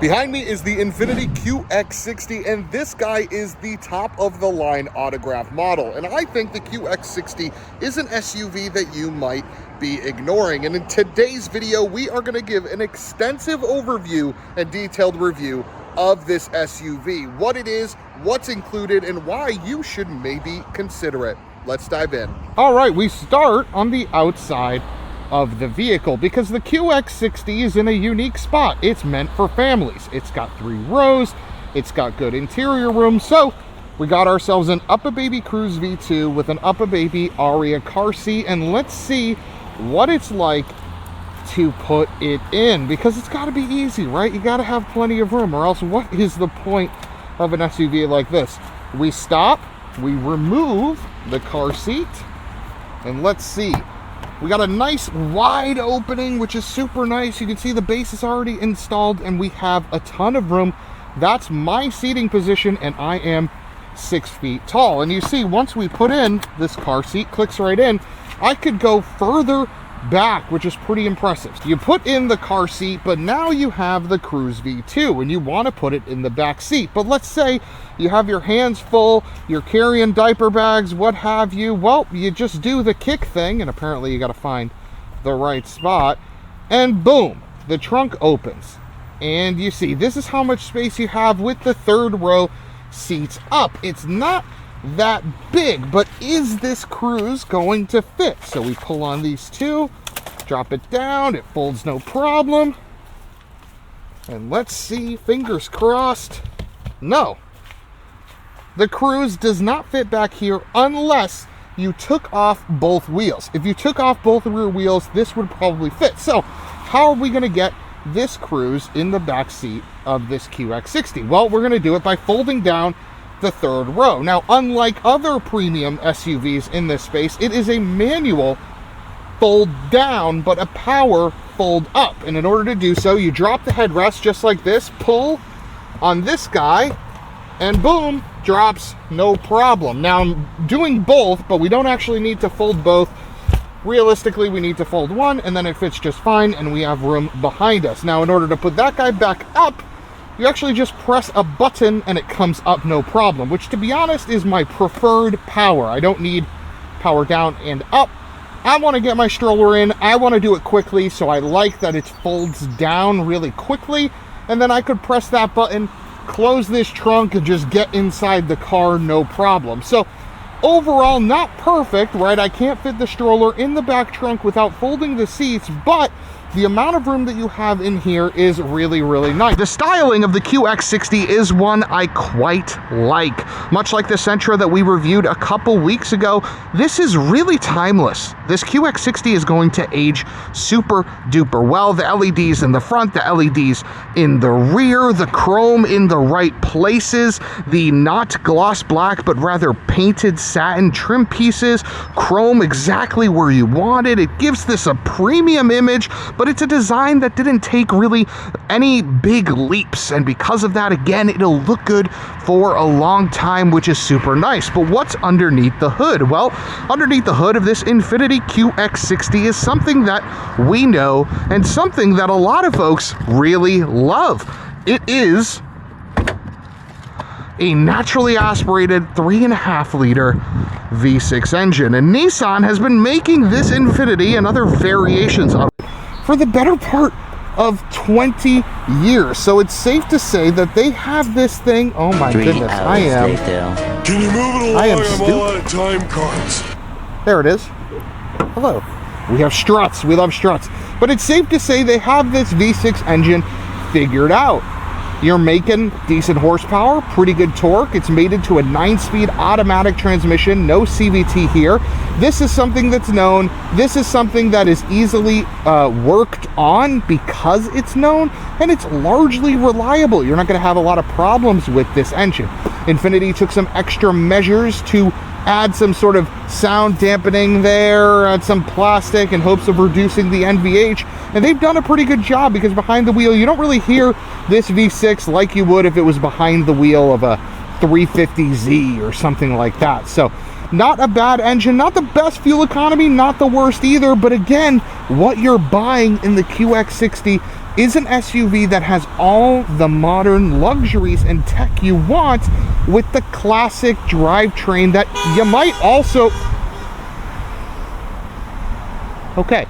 Behind me is the Infiniti QX60, and this guy is the top of the line autograph model. And I think the QX60 is an SUV that you might be ignoring. And in today's video, we are going to give an extensive overview and detailed review of this SUV, what it is, what's included, and why you should maybe consider it. Let's dive in. All right, we start on the outside of the vehicle because the QX60 is in a unique spot. It's meant for families. It's got 3 rows. It's got good interior room. So we got ourselves an Up-A-Baby Cruise V2 with an Up-A-Baby Aria car seat, and let's see what it's like to put it in, because it's got to be easy, right? You got to have plenty of room, or else what is the point of an SUV like this? We stop, we remove the car seat, and let's see. We got a nice wide opening, which is super nice. You can see the base is already installed, and we have a ton of room. That's my seating position, and I am 6 feet tall. And you see, once we put in this car seat, clicks right in, I could go further back, which is pretty impressive. You put in the car seat, but now you have the Cruise V2 and you want to put it in the back seat. But let's say you have your hands full, you're carrying diaper bags, what have you. Well, you just do the kick thing, and apparently you got to find the right spot, and boom, the trunk opens. And you see, this is how much space you have with the 3rd row seats up. It's not that big, but is this Cruise going to fit? So we pull on these 2, drop it down, it folds no problem, and let's see, fingers crossed. No, the Cruise does not fit back here unless you took off both wheels. If you took off both rear wheels, this would probably fit. So how are we going to get this Cruise in the back seat of this QX60? Well, we're going to do it by folding down the 3rd row. Now, unlike other premium SUVs in this space, it is a manual fold down, but a power fold up. And in order to do so, you drop the headrest just like this, pull on this guy, and boom, drops no problem. Now, I'm doing both, but we don't actually need to fold both. Realistically, we need to fold one, and then it fits just fine, and we have room behind us. Now, in order to put that guy back up, you actually just press a button and it comes up no problem, which, to be honest, is my preferred power. I don't need power down and up. I want to get my stroller in. I want to do it quickly, so I like that it folds down really quickly, and then I could press that button, close this trunk, and just get inside the car no problem. So overall, not perfect, right? I can't fit the stroller in the back trunk without folding the seats, but the amount of room that you have in here is really, really nice. The styling of the QX60 is one I quite like. Much like the Sentra that we reviewed a couple weeks ago, this is really timeless. This QX60 is going to age super duper well. The LEDs in the front, the LEDs in the rear, the chrome in the right places, the not gloss black but rather painted satin trim pieces, chrome exactly where you want it. It gives this a premium image, but it's a design that didn't take really any big leaps, and because of that, again, it'll look good for a long time, which is super nice. But what's underneath the hood? Well, underneath the hood of this Infiniti QX60 is something that we know and something that a lot of folks really love. It is a naturally aspirated 3.5-liter V6 engine, and Nissan has been making this Infiniti and other variations of it for the better part of 20 years. So it's safe to say that they have this thing. Oh my goodness, I am. Can you move it along? I am I'm all out of time cards. There it is. Hello. We have struts. We love struts. But it's safe to say they have this V6 engine figured out. You're making decent horsepower, pretty good torque. It's mated to a 9-speed automatic transmission, no CVT here. This is something that's known. This is something that is easily worked on because it's known, and it's largely reliable. You're not going to have a lot of problems with this engine. Infiniti took some extra measures to add some sort of sound dampening there, add some plastic in hopes of reducing the NVH, and they've done a pretty good job, because behind the wheel you don't really hear this V6 like you would if it was behind the wheel of a 350Z or something like that. So not a bad engine, not the best fuel economy, not the worst either, but again, what you're buying in the QX60 is an SUV that has all the modern luxuries and tech you want with the classic drivetrain that you might also... Okay.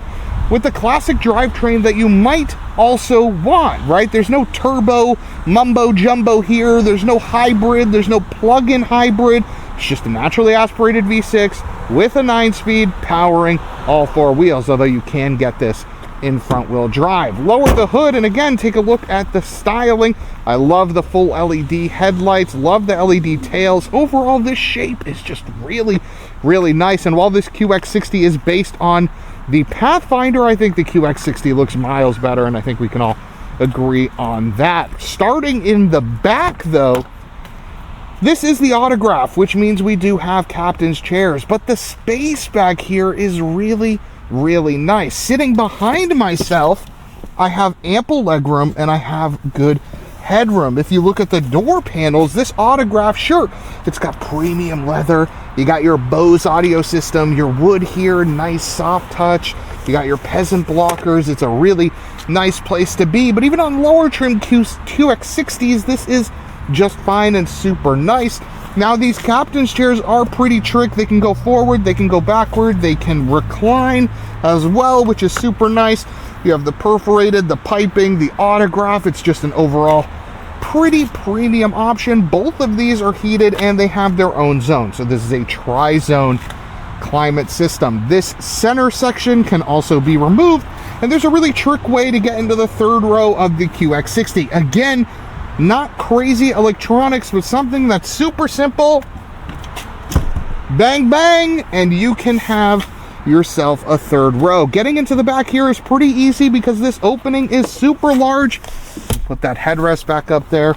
With the classic drivetrain that you might also want, right? There's no turbo mumbo jumbo here. There's no hybrid. There's no plug-in hybrid. It's just a naturally aspirated V6 with a 9-speed powering all 4 wheels, although you can get this in front-wheel drive. Lower the hood and again, take a look at the styling. I love the full LED headlights, love the LED tails. Overall, this shape is just really, really nice. And while this QX60 is based on the Pathfinder, I think the QX60 looks miles better, and I think we can all agree on that. Starting in the back, though, this is the Autograph, which means we do have captain's chairs, but the space back here is really, really nice. Sitting behind myself, I have ample legroom and I have good headroom. If you look at the door panels, this Autograph, sure, it's got premium leather. You got your Bose audio system, your wood here, nice soft touch. You got your peasant blockers. It's a really nice place to be. But even on lower trim QX60s, this is just fine and super nice. Now, these captain's chairs are pretty trick. They can go forward, they can go backward, they can recline as well, which is super nice. You have the perforated, the piping, the Autograph. It's just an overall pretty premium option. Both of these are heated and they have their own zone. So this is a tri-zone climate system. This center section can also be removed, and there's a really trick way to get into the third row of the QX60. Again, not crazy electronics, but something that's super simple. Bang, bang, and you can have yourself a third row. Getting into the back here is pretty easy because this opening is super large. Put that headrest back up there.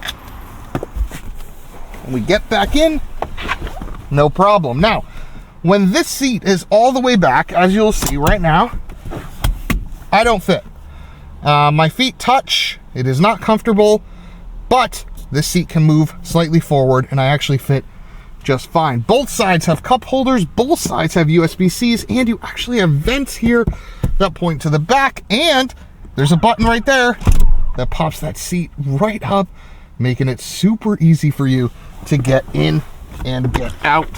And we get back in, no problem. Now, when this seat is all the way back, as you'll see right now, I don't fit. My feet touch. It is not comfortable, but this seat can move slightly forward and I actually fit just fine. Both sides have cup holders, both sides have USB-Cs, and you actually have vents here that point to the back, and there's a button right there that pops that seat right up, making it super easy for you to get in and get out,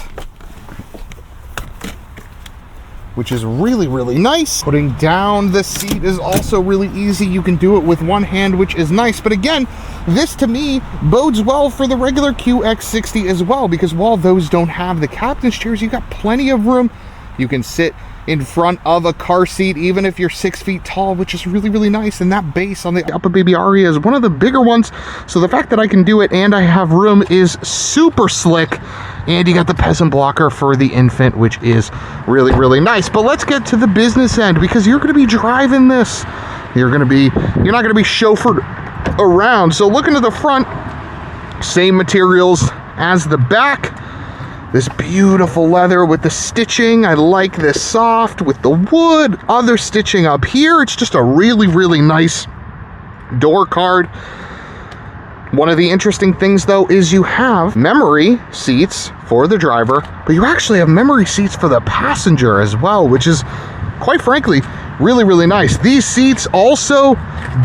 which is really, really nice. Putting down the seat is also really easy. You can do it with one hand, which is nice. But again, this to me bodes well for the regular QX60 as well, because while those don't have the captain's chairs, you got plenty of room. You can sit in front of a car seat, even if you're 6 feet tall, which is really, really nice. And that base on the Upper Baby Aria is one of the bigger ones. So the fact that I can do it and I have room is super slick. And you got the peasant blocker for the infant, which is really, really nice. But let's get to the business end, because you're going to be driving this. You're not going to be chauffeured around. So looking to the front, same materials as the back. This beautiful leather with the stitching. I like this soft with the wood. Other stitching up here. It's just a really, really nice door card. One of the interesting things, though, is you have memory seats for the driver, but you actually have memory seats for the passenger as well, which is, quite frankly, really, really nice. These seats also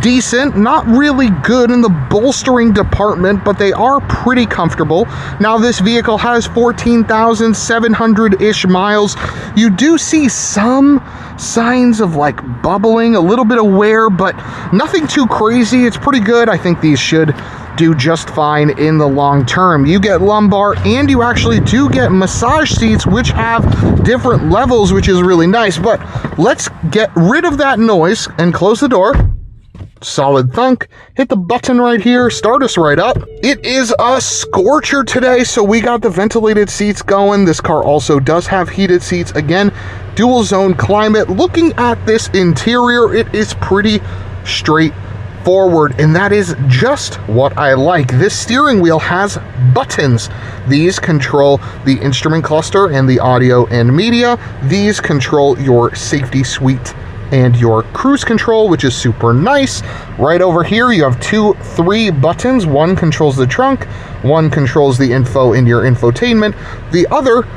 decent, not really good in the bolstering department, but they are pretty comfortable. Now, this vehicle has 14,700-ish miles. You do see some signs of like bubbling, a little bit of wear, but nothing too crazy. It's pretty good. I think these should do just fine in the long term. You get lumbar, and you actually do get massage seats, which have different levels, which is really nice. But let's get rid of that noise and close the door. Solid thunk. Hit the button right here, start us right up. It is a scorcher today, so we got the ventilated seats going. This car also does have heated seats. Again, dual zone climate. Looking at this interior, it is pretty straightforward, and that is just what I like. This steering wheel has buttons. These control the instrument cluster and the audio and media. These control your safety suite and your cruise control, which is super nice. Right over here, you have 3 buttons. One controls the trunk, one controls the info in your infotainment. The other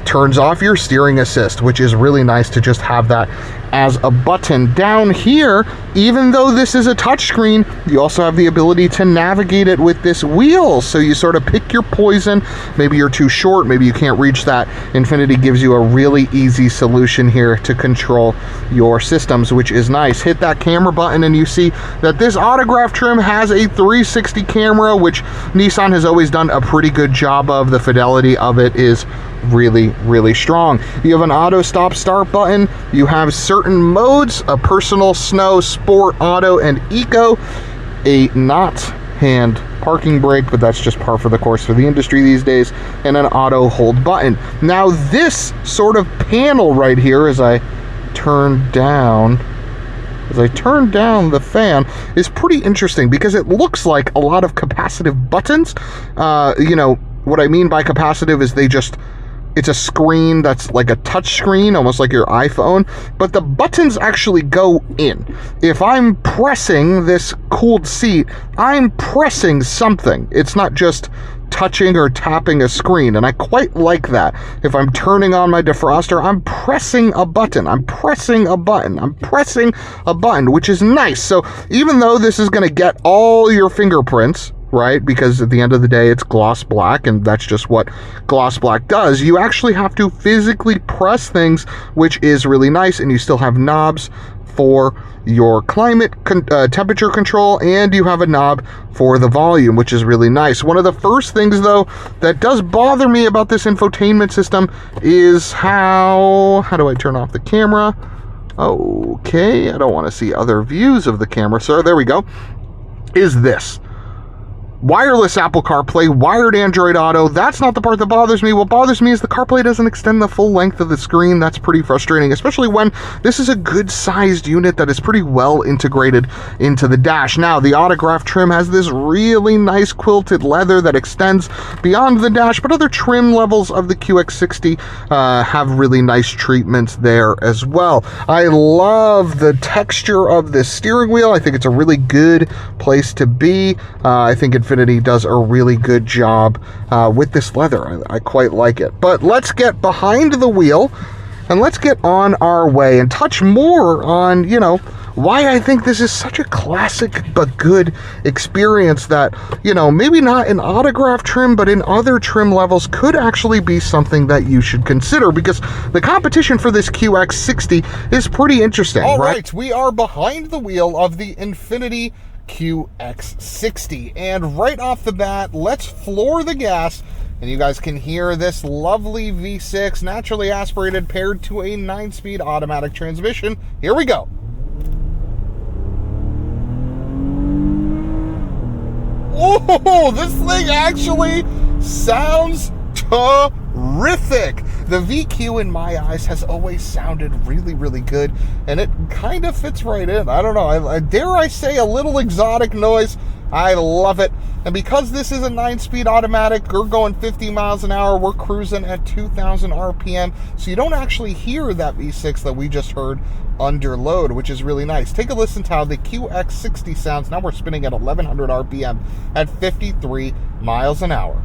turns off your steering assist, which is really nice to just have that as a button. Down here, even though this is a touchscreen, you also have the ability to navigate it with this wheel. So you sort of pick your poison. Maybe you're too short, maybe you can't reach that. Infiniti gives you a really easy solution here to control your systems, which is nice. Hit that camera button and you see that this Autograph trim has a 360 camera, which Nissan has always done a pretty good job of. The fidelity of it is really, really strong. You have an auto stop start button. You have certain modes: a personal, snow, sport, auto, and eco. A not hand parking brake, but that's just par for the course for the industry these days, and an auto hold button. Now this sort of panel right here, as I turn down the fan, is pretty interesting because it looks like a lot of capacitive buttons. You know, what I mean by capacitive is it's a screen that's like a touch screen, almost like your iPhone, but the buttons actually go in. If I'm pressing this cooled seat, I'm pressing something. It's not just touching or tapping a screen, and I quite like that. If I'm turning on my defroster, I'm pressing a button. I'm pressing a button. I'm pressing a button, which is nice. So even though this is going to get all your fingerprints, right, because at the end of the day it's gloss black and that's just what gloss black does, you actually have to physically press things, which is really nice. And you still have knobs for your climate temperature control, and you have a knob for the volume, which is really nice. One of the first things though that does bother me about this infotainment system is how do I turn off the camera? Okay, I don't want to see other views of the camera, sir. There we go. Is this wireless Apple CarPlay, wired Android Auto. That's not the part that bothers me. What bothers me is the CarPlay doesn't extend the full length of the screen. That's pretty frustrating, especially when this is a good-sized unit that is pretty well integrated into the dash. Now, the Autograph trim has this really nice quilted leather that extends beyond the dash, but other trim levels of the QX60 have really nice treatments there as well. I love the texture of this steering wheel. I think it's a really good place to be. I think Infiniti does a really good job with this leather. I quite like it. But let's get behind the wheel and let's get on our way and touch more on, you know, why I think this is such a classic but good experience that, you know, maybe not in Autograph trim, but in other trim levels could actually be something that you should consider, because the competition for this QX60 is pretty interesting. All right, we are behind the wheel of the Infiniti QX60, and right off the bat, let's floor the gas, and you guys can hear this lovely V6 naturally aspirated paired to a 9-speed automatic transmission. Here we go. Oh, this thing actually sounds terrific. The VQ in my eyes has always sounded really, really good, and it kind of fits right in. I don't know, dare I say a little exotic noise. I love it. And because this is a 9-speed automatic, we're going 50 miles an hour, we're cruising at 2,000 RPM, so you don't actually hear that V6 that we just heard under load, which is really nice. Take a listen to how the QX60 sounds. Now we're spinning at 1,100 RPM at 53 miles an hour.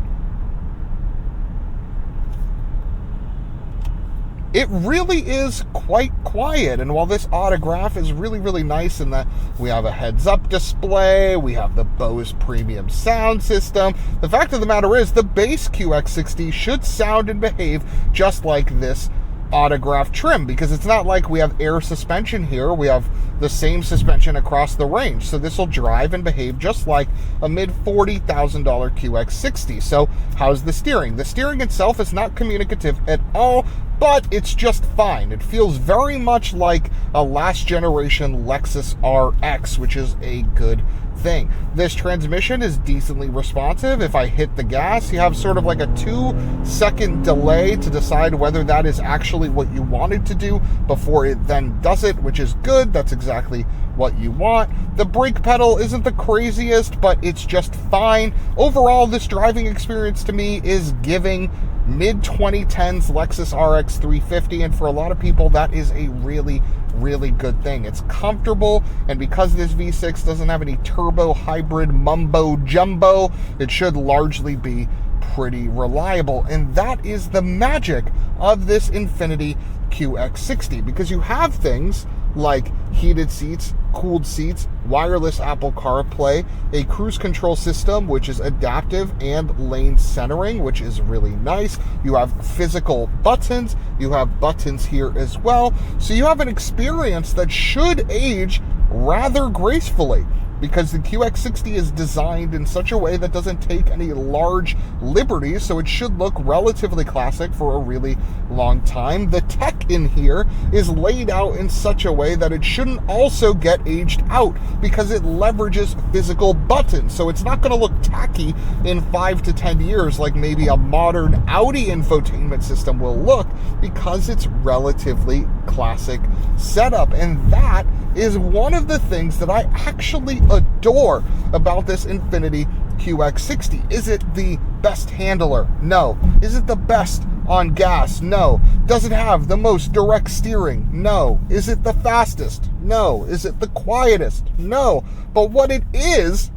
It really is quite quiet, and while this Autograph is really, really nice in that we have a heads-up display, we have the Bose premium sound system, the fact of the matter is the base QX60 should sound and behave just like this Autograph trim, because it's not like we have air suspension here. We have the same suspension across the range, so this will drive and behave just like a mid-$40,000 QX60. So how's the steering? The steering itself is not communicative at all, but it's just fine. It feels very much like a last generation Lexus RX, which is a good thing. This transmission is decently responsive. If I hit the gas, you have sort of like a 2-second delay to decide whether that is actually what you wanted to do before it then does it, which is good. That's exactly what you want. The brake pedal isn't the craziest, but it's just fine. Overall, this driving experience to me is giving mid-2010s Lexus RX 350, and for a lot of people that is a really, really good thing. It's comfortable, and because this V6 doesn't have any turbo hybrid mumbo jumbo, it should largely be pretty reliable, and that is the magic of this Infiniti QX60, because you have things like heated seats, cooled seats, wireless Apple CarPlay, a cruise control system which is adaptive, and lane centering, which is really nice. You have physical buttons, you have buttons here as well. So you have an experience that should age rather gracefully, because the QX60 is designed in such a way that doesn't take any large liberties, so it should look relatively classic for a really long time. The tech in here is laid out in such a way that it shouldn't also get aged out, because it leverages physical buttons, so it's not going to look tacky in 5 to 10 years like maybe a modern Audi infotainment system will look, because it's relatively classic setup. And that is one of the things that I actually adore about this Infiniti QX60. Is it the best handler? No. Is it the best on gas? No. Does it have the most direct steering? No. Is it the fastest? No. Is it the quietest? No. But what it is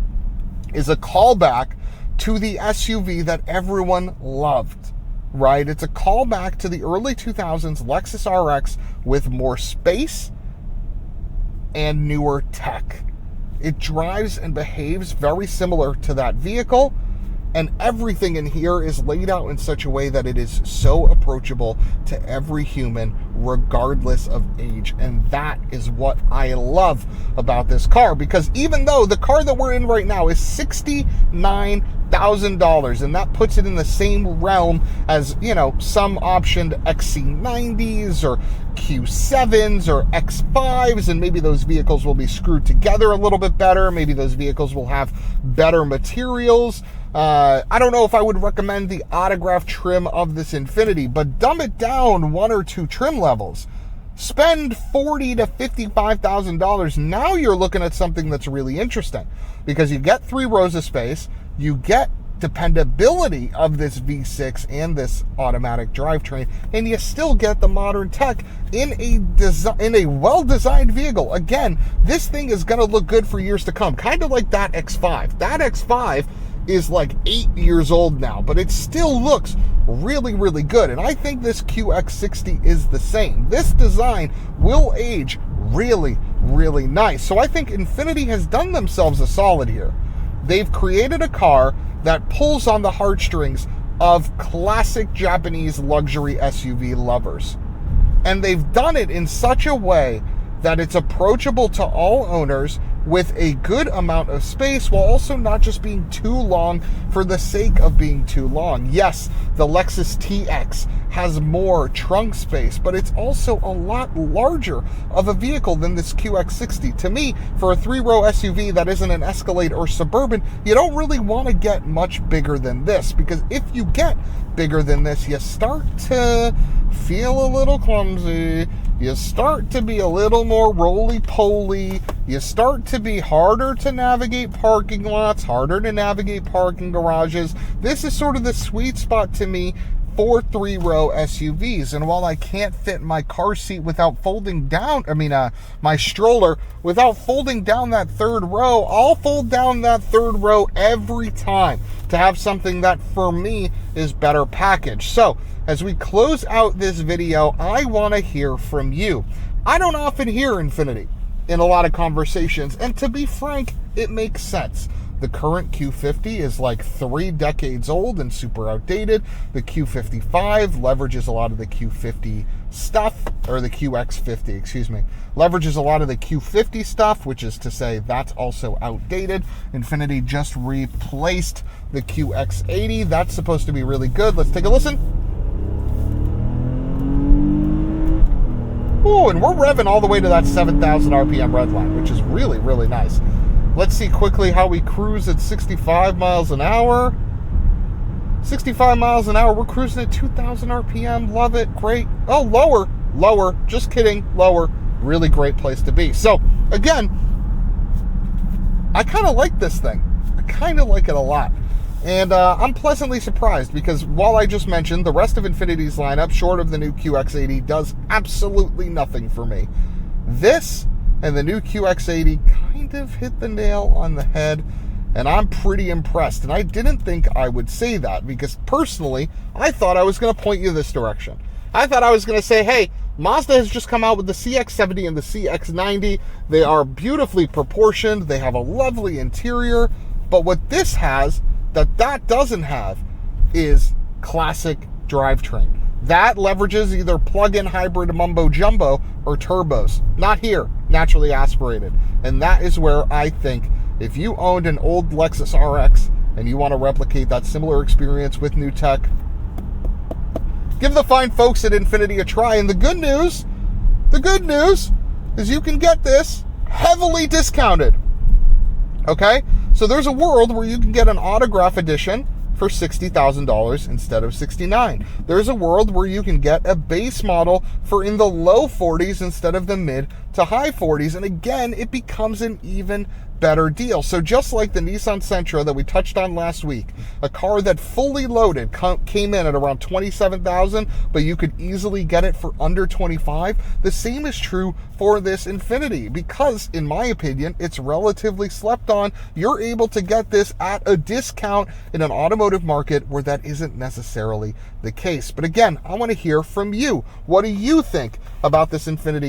a callback to the SUV that everyone loved, right? It's a callback to the early 2000s Lexus RX with more space and newer tech. It drives and behaves very similar to that vehicle, and everything in here is laid out in such a way that it is so approachable to every human, regardless of age. And that is what I love about this car, because even though the car that we're in right now is $69,000, and that puts it in the same realm as, you know, some optioned XC90s or Q7s or X5s, and maybe those vehicles will be screwed together a little bit better. Maybe those vehicles will have better materials. I don't know if I would recommend the Autograph trim of this Infiniti, but dumb it down 1 or 2 trim levels. Spend $40,000 to $55,000. Now you're looking at something that's really interesting, because you get 3 rows of space, you get dependability of this V6 and this automatic drivetrain, and you still get the modern tech in a well-designed vehicle. Again, this thing is going to look good for years to come, kind of like that X5. That X5 is like 8 years old now, but it still looks really, really good. And I think this QX60 is the same. This design will age really, really nice. So I think Infiniti has done themselves a solid here. They've created a car that pulls on the heartstrings of classic Japanese luxury SUV lovers. And they've done it in such a way that it's approachable to all owners, with a good amount of space, while also not just being too long for the sake of being too long. Yes, the Lexus TX has more trunk space, but it's also a lot larger of a vehicle than this QX60. To me, for a 3-row SUV that isn't an Escalade or Suburban, you don't really want to get much bigger than this, because if you get bigger than this, you start to feel a little clumsy. You start to be a little more roly-poly. You start to be harder to navigate parking lots, harder to navigate parking garages. This is sort of the sweet spot to me for 3-row SUVs. And while I can't fit my car seat without folding down, my stroller without folding down that 3rd row, I'll fold down that 3rd row every time to have something that for me is better packaged. So as we close out this video, I want to hear from you. I don't often hear Infiniti in a lot of conversations, and to be frank, it makes sense. The current Q50 is like 3 decades old and super outdated. The Q55 leverages a lot of the Q50 stuff, or the QX50, excuse me, leverages a lot of the Q50 stuff, which is to say that's also outdated. Infiniti just replaced the QX80. That's supposed to be really good. Let's take a listen. Ooh, and we're revving all the way to that 7,000 RPM red line, which is really, really nice. Let's see quickly how we cruise at 65 miles an hour. 65 miles an hour, we're cruising at 2,000 RPM. Love it, great. Oh, lower, just kidding, lower. Really great place to be. So, again, I kind of like this thing. I kind of like it a lot. And I'm pleasantly surprised, because while I just mentioned the rest of Infiniti's lineup, short of the new QX80, does absolutely nothing for me. This and the new QX80 kind of hit the nail on the head, and I'm pretty impressed. And I didn't think I would say that, because personally, I thought I was going to point you this direction. I thought I was going to say, hey, Mazda has just come out with the CX-70 and the CX-90. They are beautifully proportioned. They have a lovely interior. But what this has that doesn't have is classic drivetrain. That leverages either plug-in hybrid mumbo jumbo or turbos. Not here, naturally aspirated. And that is where I think if you owned an old Lexus RX and you want to replicate that similar experience with new tech, give the fine folks at Infiniti a try. And the good news is you can get this heavily discounted. Okay? So there's a world where you can get an Autograph edition for $60,000 instead of $69,000. There's a world where you can get a base model for in the low 40s instead of the mid to high 40s. And again, it becomes an even better deal. So just like the Nissan Sentra that we touched on last week, a car that fully loaded came in at around $27,000, but you could easily get it for under $25,000. The same is true for this Infiniti, because in my opinion, it's relatively slept on. You're able to get this at a discount in an automotive market where that isn't necessarily the case. But again, I want to hear from you. What do you think about this Infiniti